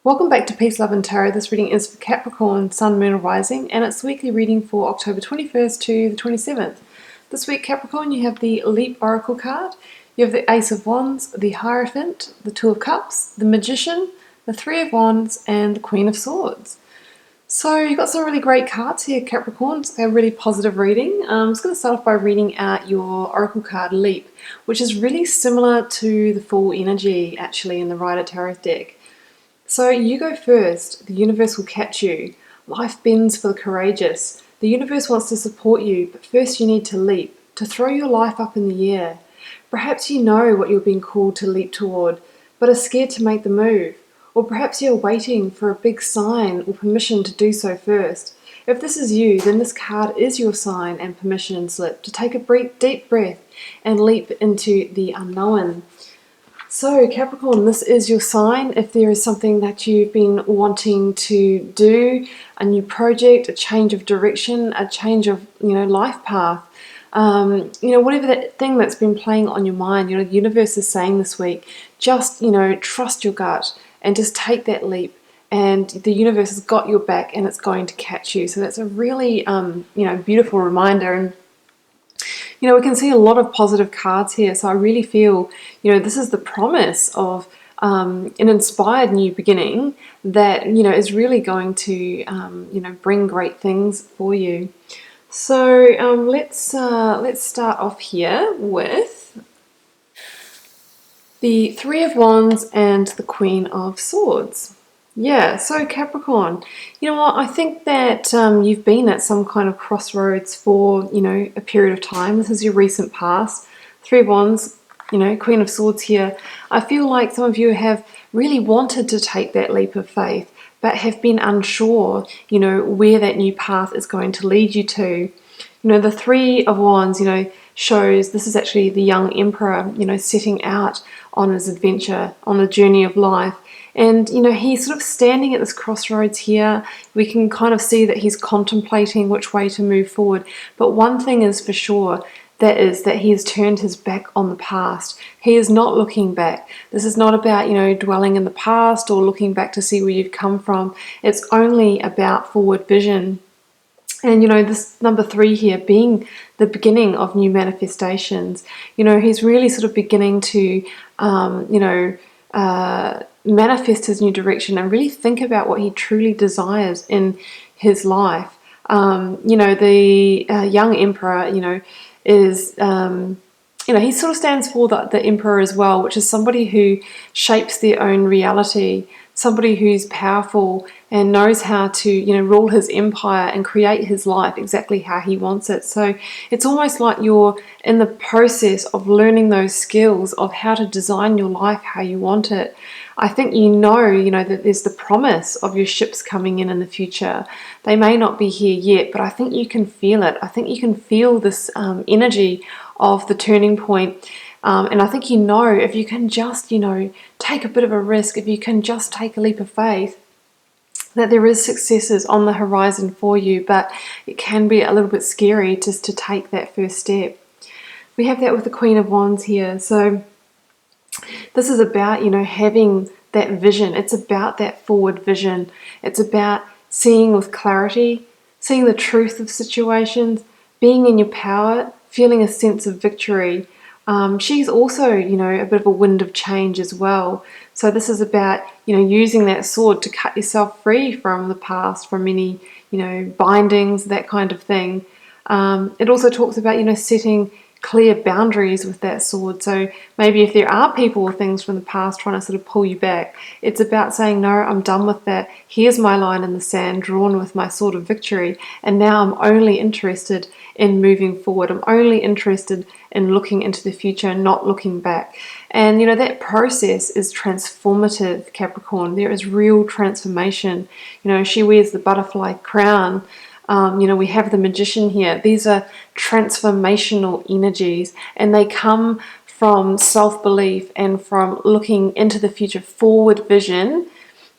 Welcome back to Peace, Love and Tarot. This reading is for Capricorn, Sun, Moon, or Rising, and it's weekly reading for October 21st to the 27th. This week, Capricorn, you have the Leap Oracle card, you have the Ace of Wands, the Hierophant, the Two of Cups, the Magician, the Three of Wands, and the Queen of Swords. So you've got some really great cards here, Capricorn. It's a really positive reading. I'm just going to start off by reading out your Oracle card, Leap, which is really similar to the Fool energy, actually, in the Rider Tarot deck. So you go first. The universe will catch you. Life bends for the courageous. The universe wants to support you, but first you need to leap, to throw your life up in the air. Perhaps you know what you're being called to leap toward, but are scared to make the move. Or perhaps you're waiting for a big sign or permission to do so first. If this is you, then this card is your sign and permission slip to take a deep breath and leap into the unknown. So Capricorn, this is your sign. If there is something that you've been wanting to do, a new project, a change of direction, a change of life path, whatever that thing that's been playing on your mind, the universe is saying this week, just trust your gut and just take that leap. And the universe has got your back and it's going to catch you. So that's a really beautiful reminder. And we can see a lot of positive cards here. So I really feel, this is the promise of an inspired new beginning that, is really going to, bring great things for you. So let's start off here with the Three of Wands and the Queen of Swords. Yeah, so Capricorn, you know what, I think that you've been at some kind of crossroads for, a period of time. This is your recent past. Three of Wands, Queen of Swords here. I feel like some of you have really wanted to take that leap of faith, but have been unsure, where that new path is going to lead you to. The Three of Wands, shows this is actually the young emperor, setting out on his adventure, on the journey of life. And, he's sort of standing at this crossroads here. We can kind of see that he's contemplating which way to move forward. But one thing is for sure, that is that he has turned his back on the past. He is not looking back. This is not about, dwelling in the past or looking back to see where you've come from. It's only about forward vision. And, this number 3 here being the beginning of new manifestations, he's really sort of beginning to, manifest his new direction and really think about what he truly desires in his life. The young emperor, is, he sort of stands for the emperor as well, which is somebody who shapes their own reality, somebody who's powerful and knows how to, rule his empire and create his life exactly how he wants it. So it's almost like you're in the process of learning those skills of how to design your life how you want it. I think that there's the promise of your ships coming in the future. They may not be here yet, but I think you can feel it. I think you can feel this energy of the turning point. And I think if you can just, take a bit of a risk, if you can just take a leap of faith, that there is successes on the horizon for you, but it can be a little bit scary just to take that first step. We have that with the Queen of Wands here. So this is about, having that vision. It's about that forward vision. It's about seeing with clarity, seeing the truth of situations, being in your power, feeling a sense of victory. She's also, a bit of a wind of change as well. So this is about, using that sword to cut yourself free from the past, from any, bindings, that kind of thing. It also talks about, setting clear boundaries with that sword. So maybe if there are people or things from the past trying to sort of pull you back, it's about saying, no, I'm done with that. Here's my line in the sand drawn with my sword of victory. And now I'm only interested in moving forward. I'm only interested in looking into the future and not looking back. And, that process is transformative, Capricorn. There is real transformation. She wears the butterfly crown. We have the Magician here. These are transformational energies, and they come from self-belief and from looking into the future, forward vision,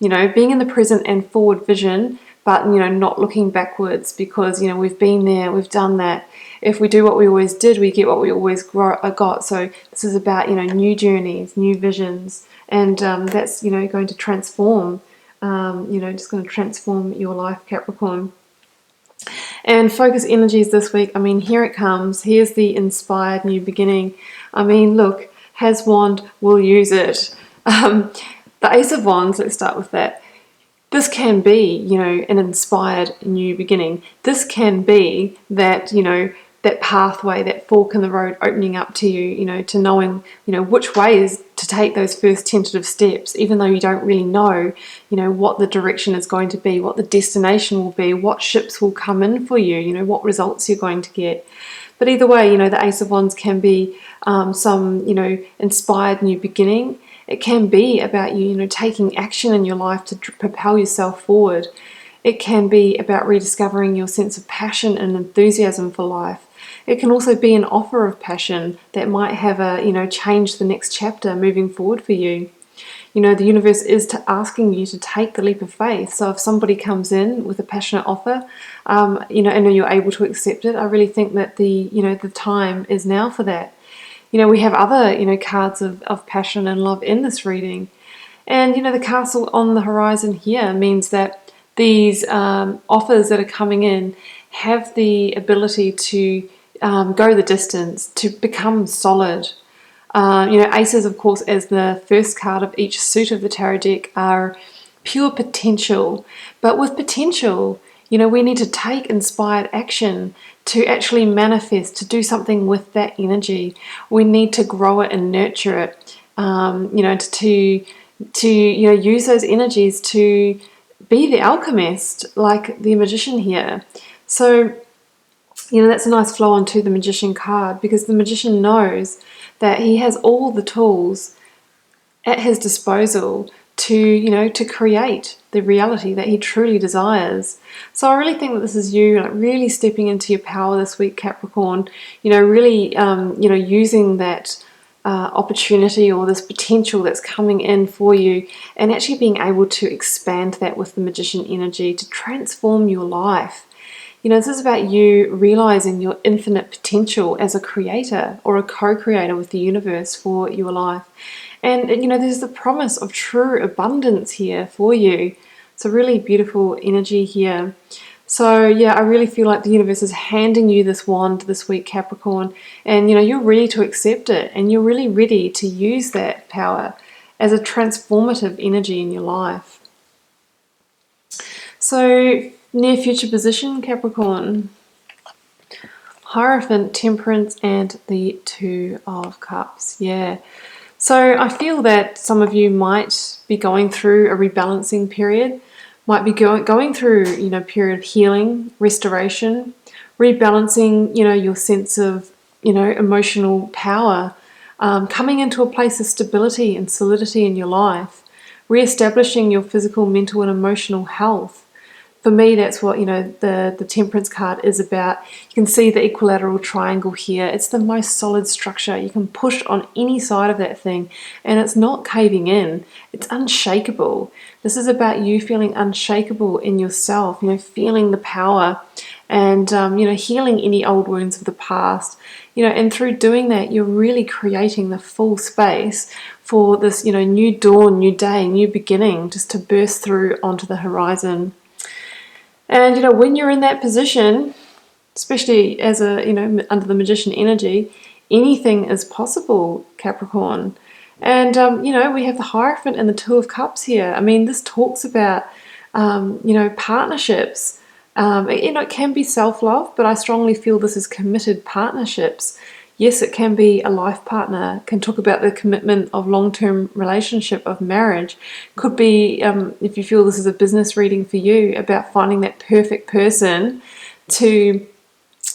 being in the present and forward vision, but, not looking backwards because, we've been there, we've done that. If we do what we always did, we get what we always got. So this is about, new journeys, new visions, and that's, going to transform just going to transform your life, Capricorn. And focus energies this week, I mean, here it comes. Here's the inspired new beginning. I mean, look, has wand, will use it. The Ace of Wands, let's start with that. This can be, an inspired new beginning. This can be that, that pathway, that fork in the road opening up to you, to knowing, which ways to take those first tentative steps, even though you don't really know, what the direction is going to be, what the destination will be, what ships will come in for you, what results you're going to get. But either way, the Ace of Wands can be some, inspired new beginning. It can be about you, taking action in your life to propel yourself forward. It can be about rediscovering your sense of passion and enthusiasm for life. It can also be an offer of passion that might have change the next chapter moving forward for you. The universe is asking you to take the leap of faith. So if somebody comes in with a passionate offer, and you're able to accept it, I really think that the time is now for that. We have other, cards of passion and love in this reading. And, the castle on the horizon here means that these offers that are coming in have the ability to go the distance, to become solid. Aces, of course, as the first card of each suit of the tarot deck, are pure potential. But with potential, we need to take inspired action to actually manifest, to do something with that energy. We need to grow it and nurture it, to use those energies to be the alchemist, like the magician here. So, that's a nice flow on to the magician card, because the magician knows that he has all the tools at his disposal to create the reality that he truly desires. So I really think that this is you, really stepping into your power this week, Capricorn. Really, using that opportunity or this potential that's coming in for you, and actually being able to expand that with the magician energy to transform your life. This is about you realizing your infinite potential as a creator or a co-creator with the universe for your life. And, there's the promise of true abundance here for you. It's a really beautiful energy here. So, yeah, I really feel like the universe is handing you this wand this week, Capricorn. And, you're ready to accept it. And you're really ready to use that power as a transformative energy in your life. So, near future position, Capricorn. Hierophant, Temperance, and the Two of Cups. Yeah. So I feel that some of you might be going through a rebalancing period, might be going through, a period of healing, restoration, rebalancing, your sense of, emotional power, coming into a place of stability and solidity in your life, reestablishing your physical, mental, and emotional health. For me, that's what, the Temperance card is about. You can see the equilateral triangle here. It's the most solid structure. You can push on any side of that thing, and it's not caving in. It's unshakable. This is about you feeling unshakable in yourself, feeling the power and, healing any old wounds of the past. And through doing that, you're really creating the full space for this, new dawn, new day, new beginning, just to burst through onto the horizon. And, when you're in that position, especially as under the magician energy, anything is possible, Capricorn. And, we have the Hierophant and the Two of Cups here. I mean, this talks about, partnerships. It can be self-love, but I strongly feel this is committed partnerships. Yes, it can be a life partner, can talk about the commitment of long-term relationship, of marriage. Could be, if you feel this is a business reading for you, about finding that perfect person to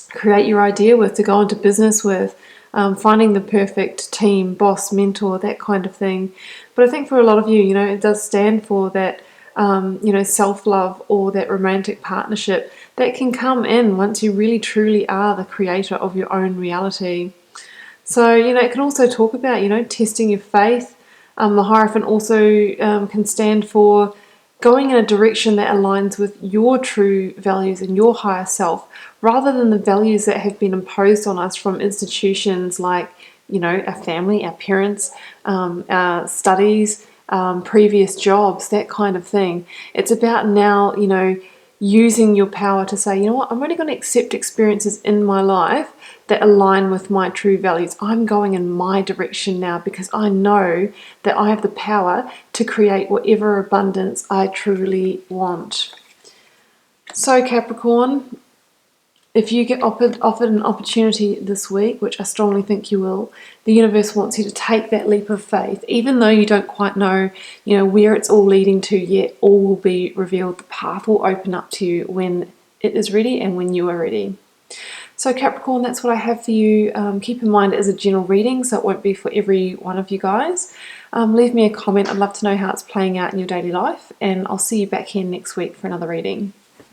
create your idea with, to go into business with, finding the perfect team, boss, mentor, that kind of thing. But I think for a lot of you, it does stand for that, self-love or that romantic partnership that can come in once you really truly are the creator of your own reality. So, it can also talk about, testing your faith. The Hierophant also can stand for going in a direction that aligns with your true values and your higher self, rather than the values that have been imposed on us from institutions like, our family, our parents, our studies, previous jobs, that kind of thing. It's about now, you know, using your power to say, you know what, I'm only going to accept experiences in my life that align with my true values. I'm going in my direction now because I know that I have the power to create whatever abundance I truly want. So Capricorn, if you get offered an opportunity this week, which I strongly think you will, the universe wants you to take that leap of faith. Even though you don't quite know, you know, where it's all leading to yet, all will be revealed. The path will open up to you when it is ready and when you are ready. So Capricorn, that's what I have for you. Keep in mind it is a general reading, so it won't be for every one of you guys. Leave me a comment. I'd love to know how it's playing out in your daily life, and I'll see you back here next week for another reading.